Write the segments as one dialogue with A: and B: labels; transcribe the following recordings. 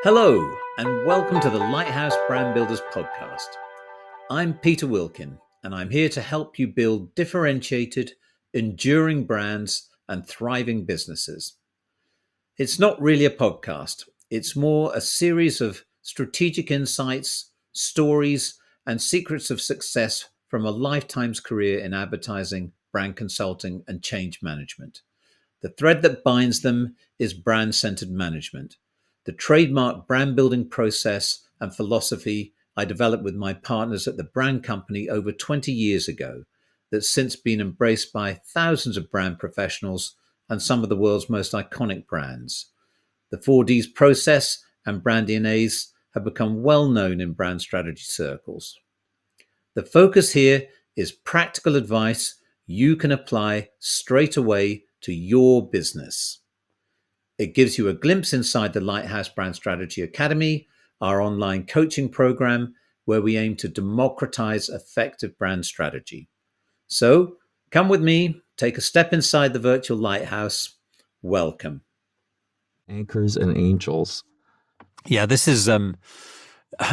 A: Hello, and welcome to the Lighthouse Brand Builders podcast. I'm Peter Wilkin, and I'm here to help you build differentiated, enduring brands and thriving businesses. It's not really a podcast, it's more a series of strategic insights, stories, and secrets of success from a lifetime's career in advertising, brand consulting, and change management. The thread that binds them is brand-centered management, the trademark brand building process and philosophy I developed with my partners at the brand company over 20 years ago, that's since been embraced by thousands of brand professionals and some of the world's most iconic brands. The 4Ds process and brand DNAs have become well known in brand strategy circles. The focus here is practical advice you can apply straight away to your business. It gives you a glimpse inside the Lighthouse Brand Strategy Academy, our online coaching program, where we aim to democratize effective brand strategy. So come with me, take a step inside the virtual lighthouse. Welcome.
B: Anchors and angels.
C: Yeah, this is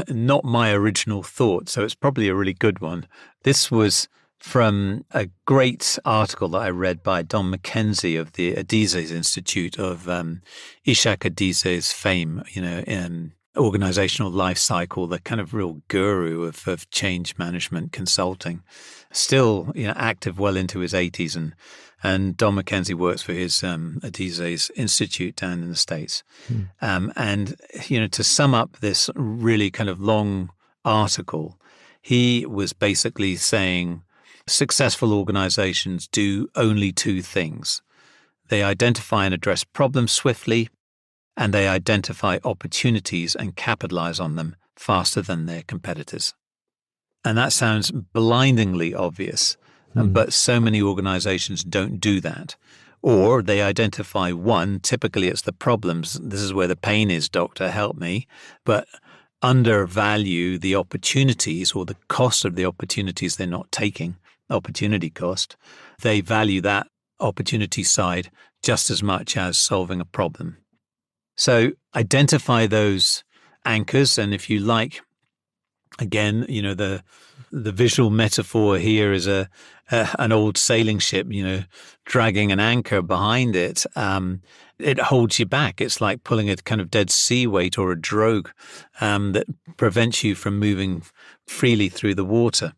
C: not my original thought, so it's probably a really good one. This was from a great article that I read by Don McKenzie of the Adizes Institute of Ishak Adizes fame, in organizational life cycle, the kind of real guru of change management consulting, still active well into his 80s. And Don McKenzie works for his Adizes Institute down in the States. And to sum up this really kind of long article, he was basically saying successful organizations do only two things. They identify and address problems swiftly, and they identify opportunities and capitalize on them faster than their competitors. And that sounds blindingly obvious, but so many organizations don't do that. Or they identify one, typically it's the problems. This is where the pain is, doctor, help me. But undervalue the opportunities or the cost of the opportunities they're not taking, opportunity cost. They value that opportunity side just as much as solving a problem. So identify those anchors. And if you like, again, the visual metaphor here is an old sailing ship, dragging an anchor behind it. It holds you back. It's like pulling a kind of dead sea weight or a drogue that prevents you from moving freely through the water.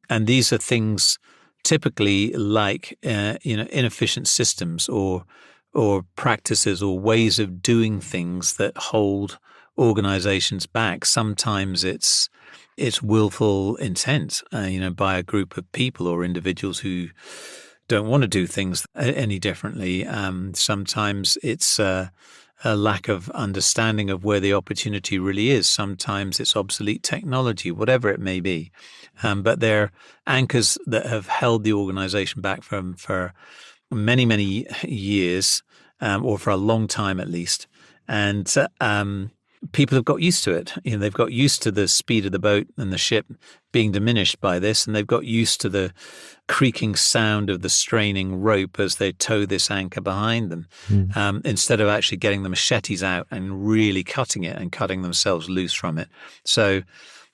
C: And these are things typically like inefficient systems or practices or ways of doing things that hold organizations back. Sometimes it's willful intent, by a group of people or individuals who don't want to do things any differently. Sometimes it's a lack of understanding of where the opportunity really is. Sometimes it's obsolete technology, whatever it may be. But they're anchors that have held the organization back for many, many years, or for a long time at least. And people have got used to it. They've got used to the speed of the boat and the ship being diminished by this, and they've got used to the creaking sound of the straining rope as they tow this anchor behind them, instead of actually getting the machetes out and really cutting it and cutting themselves loose from it. So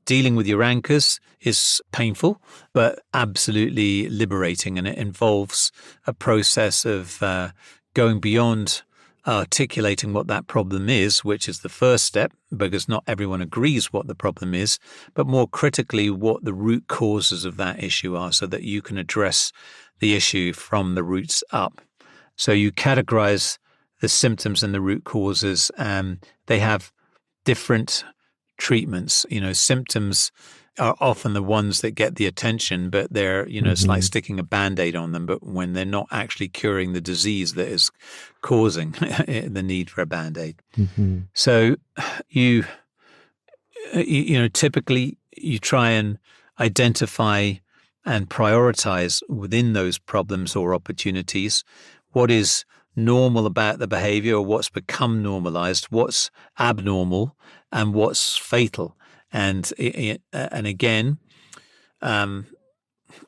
C: dealing with your anchors is painful, but absolutely liberating, and it involves a process of going beyond articulating what that problem is, which is the first step, because not everyone agrees what the problem is, but more critically, what the root causes of that issue are, so that you can address the issue from the roots up. So you categorize the symptoms and the root causes. They have different treatments. Symptoms are often the ones that get the attention, but they're, it's like sticking a Band-Aid on them, but when they're not actually curing the disease that is causing the need for a Band-Aid. So you typically you try and identify and prioritize within those problems or opportunities what is normal about the behavior, or what's become normalized, what's abnormal, and what's fatal. And again,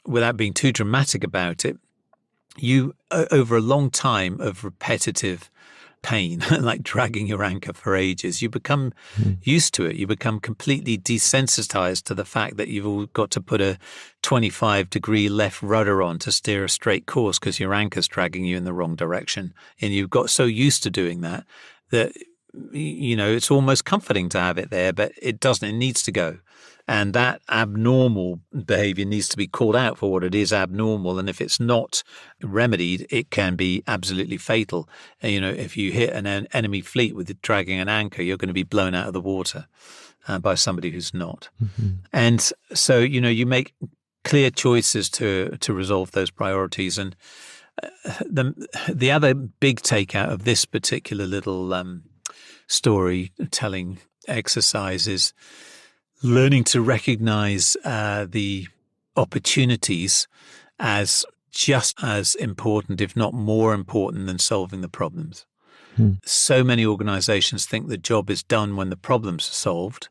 C: without being too dramatic about it, you over a long time of repetitive pain, like dragging your anchor for ages. You become used to it. You become completely desensitized to the fact that you've all got to put a 25-degree left rudder on to steer a straight course because your anchor's dragging you in the wrong direction. And you've got so used to doing that it's almost comforting to have it there, but it doesn't. It needs to go. And that abnormal behavior needs to be called out for what it is, abnormal. And if it's not remedied, it can be absolutely fatal. If you hit an enemy fleet with dragging an anchor, you're going to be blown out of the water by somebody who's not. Mm-hmm. And so, you make clear choices to resolve those priorities. And the other big takeout of this particular little storytelling exercise is learning to recognize the opportunities as just as important, if not more important, than solving the problems. So many organizations think the job is done when the problems are solved,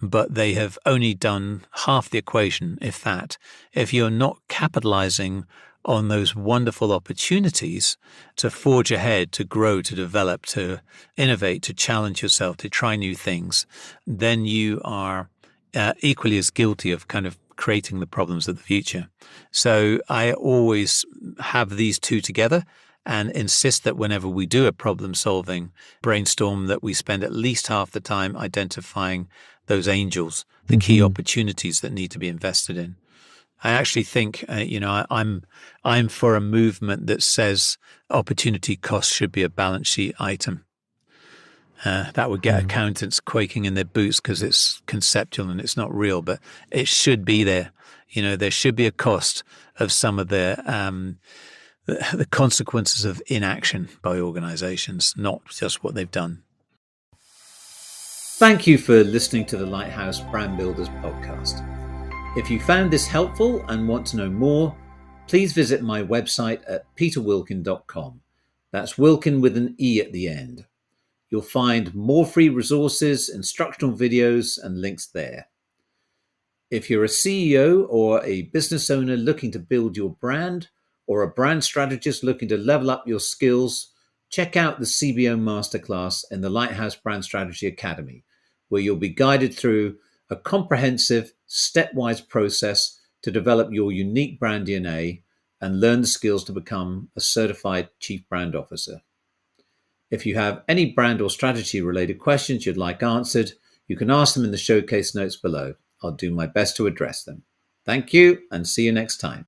C: but they have only done half the equation, if that. If you're not capitalizing on those wonderful opportunities to forge ahead, to grow, to develop, to innovate, to challenge yourself, to try new things, then you are equally as guilty of kind of creating the problems of the future. So I always have these two together and insist that whenever we do a problem-solving brainstorm, that we spend at least half the time identifying those angels, the key opportunities that need to be invested in. I actually think, I'm for a movement that says opportunity cost should be a balance sheet item. That would get accountants quaking in their boots because it's conceptual and it's not real, but it should be there. There should be a cost of some of the consequences of inaction by organizations, not just what they've done.
A: Thank you for listening to the Lighthouse Brand Builders podcast. If you found this helpful and want to know more, please visit my website at peterwilkin.com. That's Wilkin with an E at the end. You'll find more free resources, instructional videos, and links there. If you're a CEO or a business owner looking to build your brand, or a brand strategist looking to level up your skills, check out the CBO Masterclass in the Lighthouse Brand Strategy Academy, where you'll be guided through a comprehensive, stepwise process to develop your unique brand DNA and learn the skills to become a certified Chief Brand Officer. If you have any brand or strategy related questions you'd like answered, you can ask them in the showcase notes below. I'll do my best to address them. Thank you and see you next time.